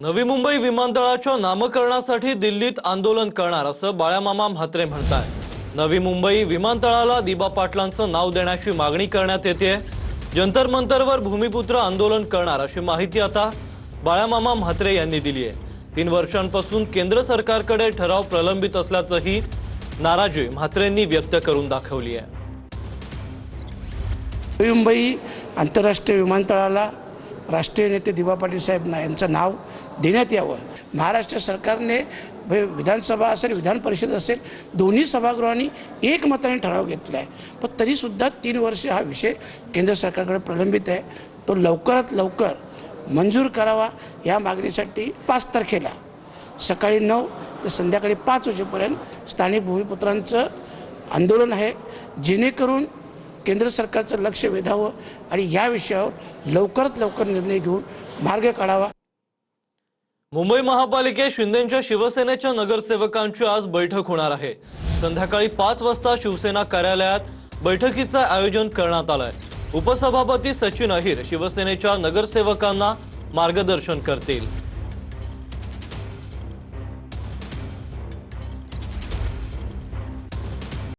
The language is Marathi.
नवी मुंबई विमानतळाच्या नामकरणासाठी दिल्लीत आंदोलन करणार असं बाळामामा म्हात्रे म्हणतात। नवी मुंबई विमानतळाला दिबा पाटलांचं नाव देण्याची मागणी करण्यात येते। जंतर मंतरवर भूमिपुत्र आंदोलन करणार अशी माहिती आता बाळामामा म्हात्रे यांनी दिली आहे। 3 वर्षांपासून केंद्र सरकारकडे ठराव प्रलंबित असल्याचंही नाराजी म्हात्रेंनी व्यक्त करून दाखवली आहे। नवी मुंबई आंतरराष्ट्रीय विमानतळाला राष्ट्रीय नेते दिबा पाटील साहेब यांचं नाव देण्यात यावं। महाराष्ट्र सरकारने विधानसभा असेल विधान परिषद असेल दोन्ही सभागृहांनी एकमताने ठराव घेतला आहे, पण तरीसुद्धा 3 वर्ष हा विषय केंद्र सरकारकडे प्रलंबित आहे। तो लवकरात लवकर मंजूर करावा या मागणीसाठी 5 तारखेला सकाळी 9 ते संध्याकाळी 5 वाजेपर्यंत स्थानिक भूमिपुत्रांचं आंदोलन आहे, जेणेकरून केंद्र सरकारचं लक्ष वेधावं आणि या विषयावर लवकरात लवकर निर्णय घेऊन मार्ग काढावा। मुंबई महापालिकेत शिंदेंच्या शिवसेनेच्या नगरसेवकांची आज बैठक होणार आहे। संध्याकाळी 5 वाजता शिवसेना कार्यालयात बैठकीचं आयोजन करण्यात आलंय। उपसभापती सचिन अहिर शिवसेनेच्या नगरसेवकांना मार्गदर्शन करतील।